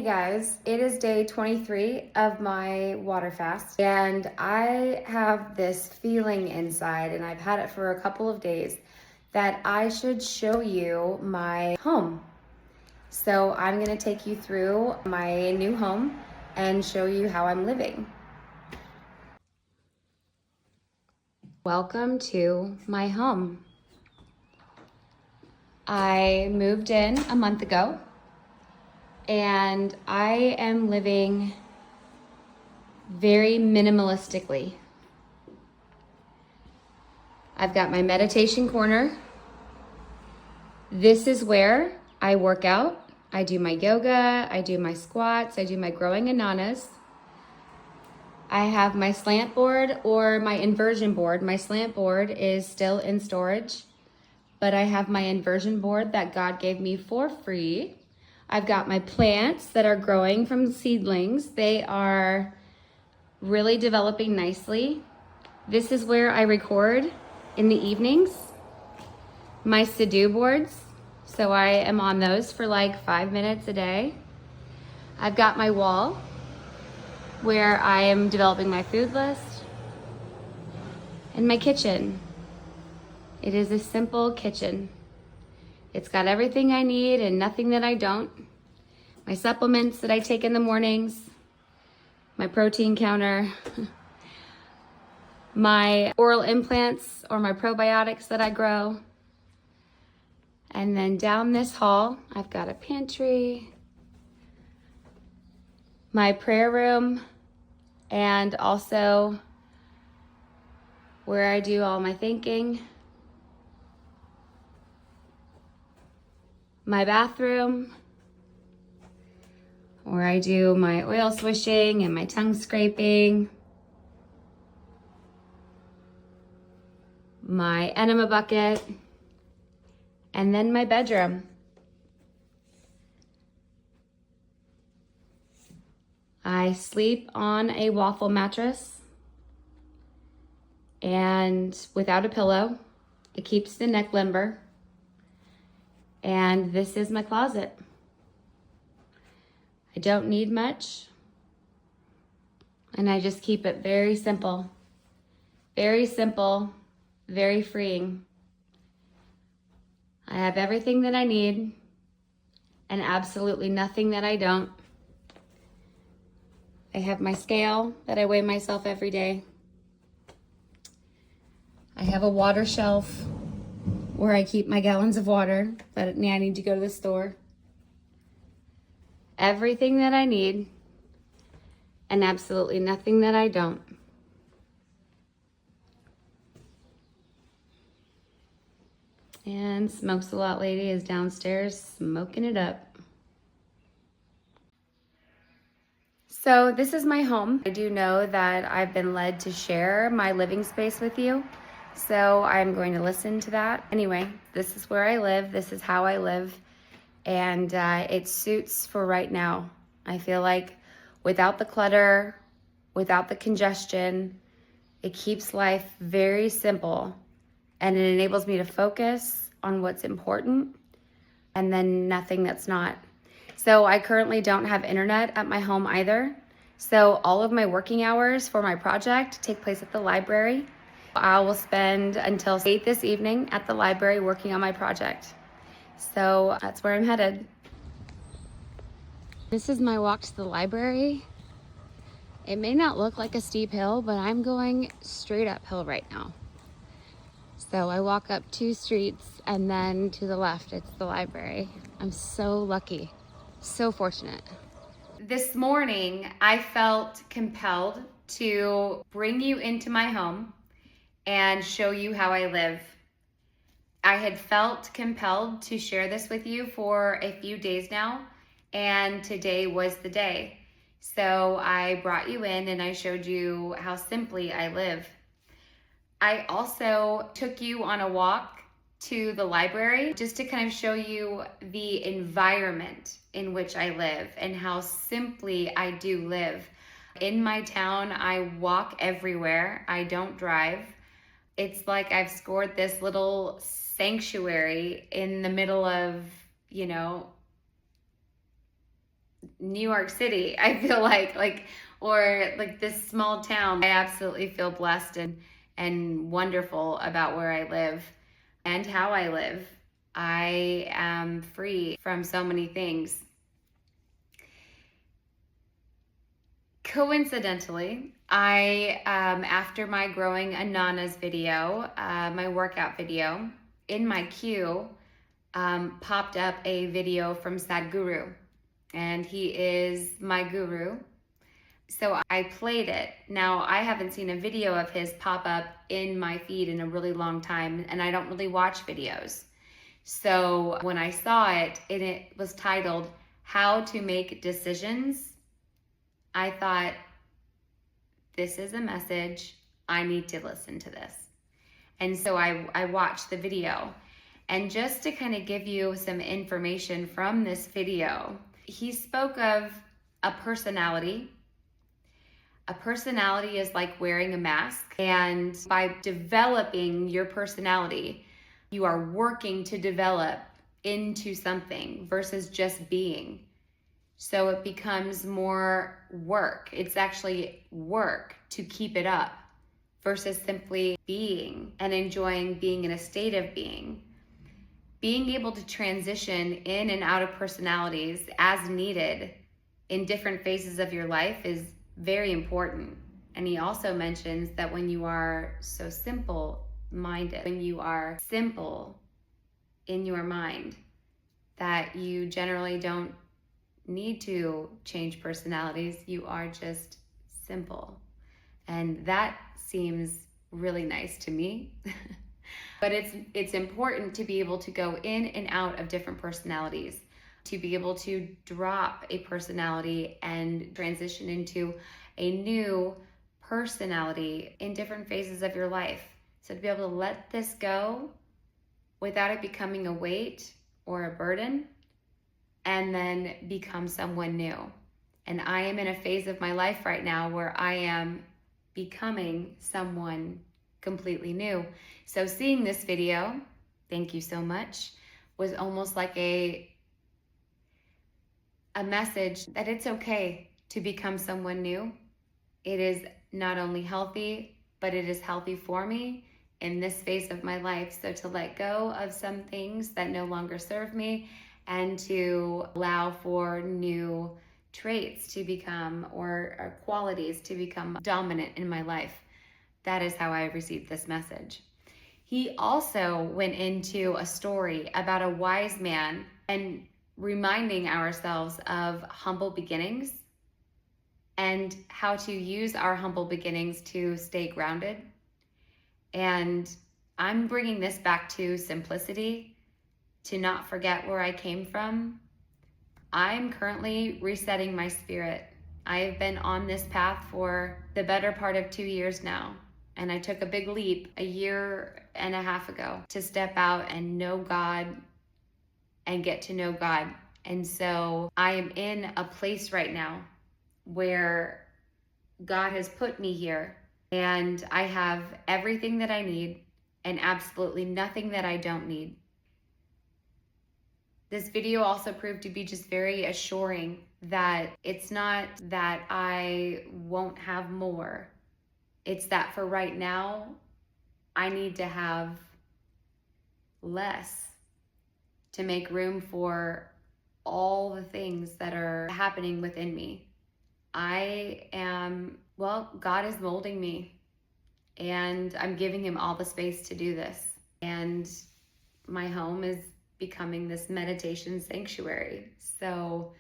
Hey guys, it is day 23 of my water fast, and I have this feeling inside, and I've had it for a couple of days, that I should show you my home. So I'm gonna take you through my new home and show you how I'm living. Welcome to my home. I moved in a month ago, and I am living very minimalistically. I've got my meditation corner. This is where I work out. I do my yoga, I do my squats, I do my growing ananas. I have my slant board or my inversion board. My slant board is still in storage, but I have my inversion board that God gave me for free. I've got my plants that are growing from seedlings. They are really developing nicely. This is where I record in the evenings. My Sadhguru boards, so I am on those for like 5 minutes a day. I've got my wall where I am developing my food list, and my kitchen. It is a simple kitchen. It's got everything I need and nothing that I don't. My supplements that I take in the mornings, my protein counter, my oral implants or my probiotics that I grow. And then down this hall, I've got a pantry, my prayer room, and also where I do all my thinking, my bathroom, where I do my oil swishing and my tongue scraping, my enema bucket, and then my bedroom. I sleep on a waffle mattress and without a pillow. It keeps the neck limber. And this is my closet. I don't need much. And I just keep it very simple, very freeing. I have everything that I need and absolutely nothing that I don't. I have my scale that I weigh myself every day. I have a water shelf where I keep my gallons of water, but I need to go to the store. Everything that I need and absolutely nothing that I don't. And Smokes a Lot Lady is downstairs smoking it up. So this is my home. I do know that I've been led to share my living space with you, so I'm going to listen to that. Anyway, this is where I live. This is how I live, and it suits for right now. I feel like without the clutter, without the congestion, it keeps life very simple, and it enables me to focus on what's important and then nothing that's not. So I currently don't have internet at my home either. So all of my working hours for my project take place at the library. I will spend until 8 this evening at the library working on my project. So that's where I'm headed. This is my walk to the library. It may not look like a steep hill, but I'm going straight uphill right now. So I walk up 2 streets and then to the left, it's the library. I'm so lucky. So fortunate. This morning, I felt compelled to bring you into my home and show you how I live. I had felt compelled to share this with you for a few days now, and today was the day. So I brought you in and I showed you how simply I live. I also took you on a walk to the library just to kind of show you the environment in which I live and how simply I do live. In my town, I walk everywhere. I don't drive. It's like I've scored this little sanctuary in the middle of, New York City. I feel like, or like this small town. I absolutely feel blessed and wonderful about where I live and how I live. I am free from so many things. Coincidentally, after my Growing Ananas video, my workout video, in my queue popped up a video from Sadhguru, and he is my guru. So I played it. Now, I haven't seen a video of his pop up in my feed in a really long time, and I don't really watch videos. So when I saw it, and it was titled, How to Make Decisions, I thought, this is a message. I need to listen to this. And so I watched the video. And just to kind of give you some information from this video, he spoke of a personality. A personality is like wearing a mask. And by developing your personality, you are working to develop into something versus just being. So it becomes more work. It's actually work to keep it up versus simply being and enjoying being in a state of being. Being able to transition in and out of personalities as needed in different phases of your life is very important. And he also mentions that when you are so simple-minded, when you are simple in your mind, that you generally don't need to change personalities. You are just simple. And that seems really nice to me. But it's important to be able to go in and out of different personalities, to be able to drop a personality and transition into a new personality in different phases of your life. So to be able to let this go without it becoming a weight or a burden, and then become someone new. And I am in a phase of my life right now where I am becoming someone completely new. So seeing this video, thank you so much, was almost like a message that it's okay to become someone new. It is not only healthy, but it is healthy for me in this phase of my life. So to let go of some things that no longer serve me, and to allow for new traits to become, or qualities to become dominant in my life. That is how I received this message. He also went into a story about a wise man and reminding ourselves of humble beginnings and how to use our humble beginnings to stay grounded. And I'm bringing this back to simplicity, to not forget where I came from. I'm currently resetting my spirit. I have been on this path for the better part of 2 years now. And I took a big leap a year and a half ago to step out and know God and get to know God. And so I am in a place right now where God has put me here, and I have everything that I need and absolutely nothing that I don't need. This video also proved to be just very assuring that it's not that I won't have more. It's that for right now, I need to have less to make room for all the things that are happening within me. God is molding me, and I'm giving him all the space to do this. And my home is becoming this meditation sanctuary. So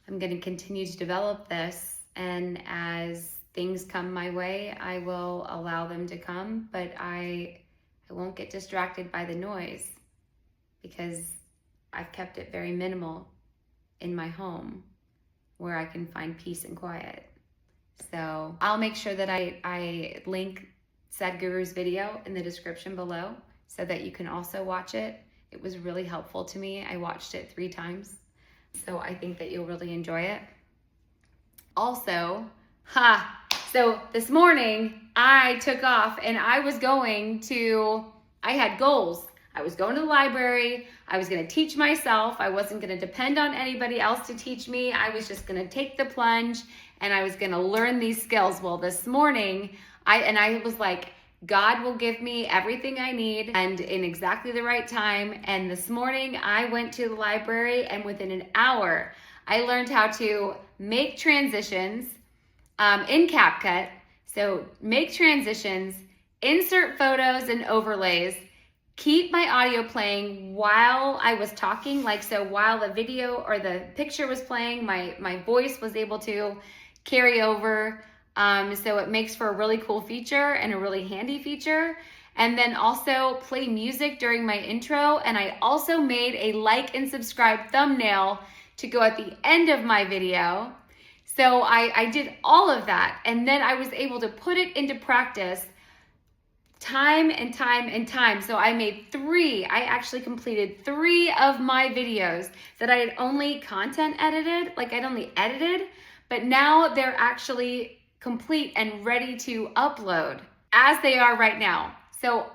I'm going to continue to develop this, and as things come my way, I will allow them to come, but I won't get distracted by the noise, because I've kept it very minimal in my home where I can find peace and quiet. So I'll make sure that I link Sadhguru's video in the description below so that you can also watch it. It was really helpful to me. I watched it 3 times. So I think that you'll really enjoy it. Also, so this morning I took off and I had goals. I was going to the library. I was going to teach myself. I wasn't going to depend on anybody else to teach me. I was just going to take the plunge and I was going to learn these skills. Well, this morning, I was like, God will give me everything I need and in exactly the right time. And this morning I went to the library and within an hour, I learned how to make transitions in CapCut. So make transitions, insert photos and overlays, keep my audio playing while I was talking. Like, so while the video or the picture was playing, my voice was able to carry over. So it makes for a really cool feature and a really handy feature. And then also play music during my intro. And I also made a like and subscribe thumbnail to go at the end of my video. So I did all of that. And then I was able to put it into practice time and time and time. So I actually completed 3 of my videos that I had only content edited, like I'd only edited, but now they're actually complete and ready to upload as they are right now. So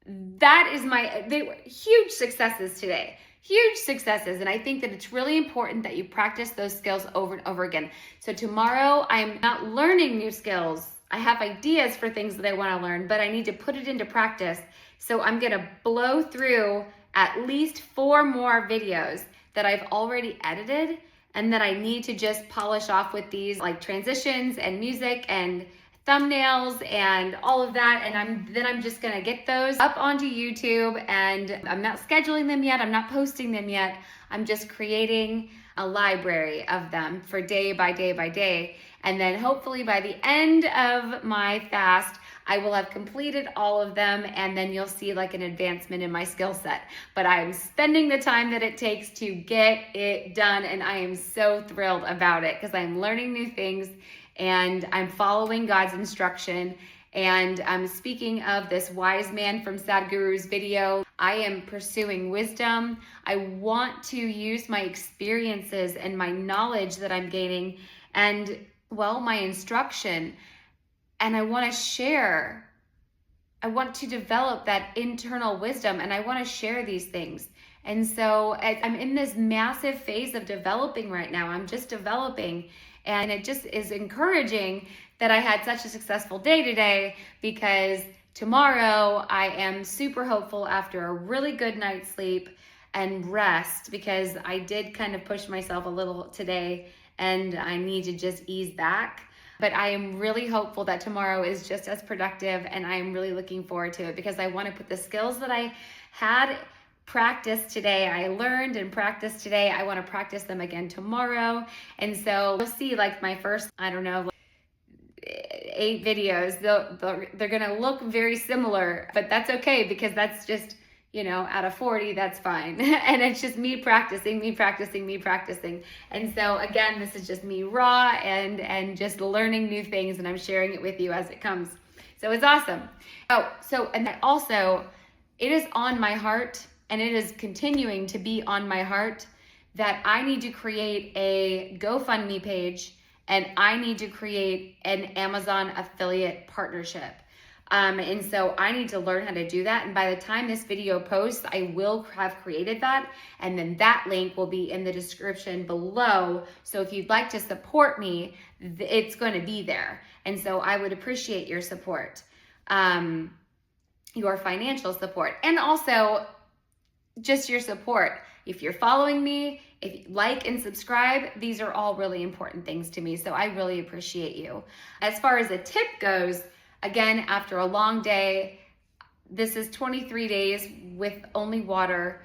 that is they were huge successes today, huge successes. And I think that it's really important that you practice those skills over and over again. So tomorrow I'm not learning new skills. I have ideas for things that I want to learn, but I need to put it into practice. So I'm going to blow through at least 4 more videos that I've already edited and that I need to just polish off with these like transitions and music and thumbnails and all of that. And I'm just gonna get those up onto YouTube, and I'm not scheduling them yet. I'm not posting them yet. I'm just creating a library of them for day by day by day. And then hopefully by the end of my fast, I will have completed all of them, and then you'll see like an advancement in my skill set. But I'm spending the time that it takes to get it done, and I am so thrilled about it because I'm learning new things and I'm following God's instruction. And speaking of this wise man from Sadhguru's video, I am pursuing wisdom. I want to use my experiences and my knowledge that I'm gaining and, well, my instruction. And I want to share. I want to develop that internal wisdom, and I want to share these things. And so I'm in this massive phase of developing right now. I'm just developing. And it just is encouraging that I had such a successful day today, because tomorrow I am super hopeful after a really good night's sleep and rest, because I did kind of push myself a little today and I need to just ease back. But I am really hopeful that tomorrow is just as productive, and I am really looking forward to it because I want to put the skills that I had practiced today, I learned and practiced today, I want to practice them again tomorrow. And so you'll see like my first, 8 videos, they're going to look very similar, but that's okay because that's just, out of 40, that's fine. And it's just me practicing. And so again, this is just me raw and just learning new things, and I'm sharing it with you as it comes. So it's awesome. And also it is on my heart, and it is continuing to be on my heart, that I need to create a GoFundMe page and I need to create an Amazon affiliate partnership. And so I need to learn how to do that. And by the time this video posts, I will have created that. And then that link will be in the description below. So if you'd like to support me, it's going to be there. And so I would appreciate your support, your financial support, and also just your support. If you're following me, if you like and subscribe, these are all really important things to me. So I really appreciate you. As far as a tip goes, again, after a long day, this is 23 days with only water.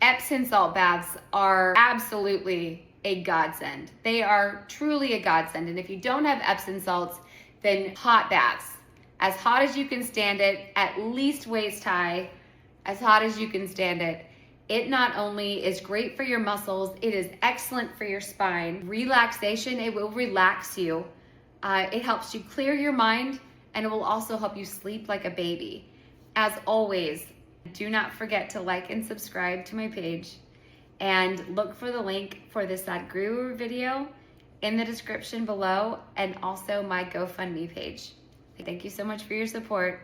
Epsom salt baths are absolutely a godsend. They are truly a godsend. And if you don't have Epsom salts, then hot baths. As hot as you can stand it, at least waist high, as hot as you can stand it. It not only is great for your muscles, it is excellent for your spine. Relaxation, it will relax you. It helps you clear your mind, and it will also help you sleep like a baby. As always, do not forget to like and subscribe to my page, and look for the link for the Sadhguru video in the description below, and also my GoFundMe page. Thank you so much for your support,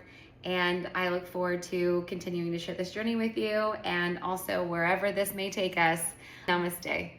And I look forward to continuing to share this journey with you, and also wherever this may take us. Namaste.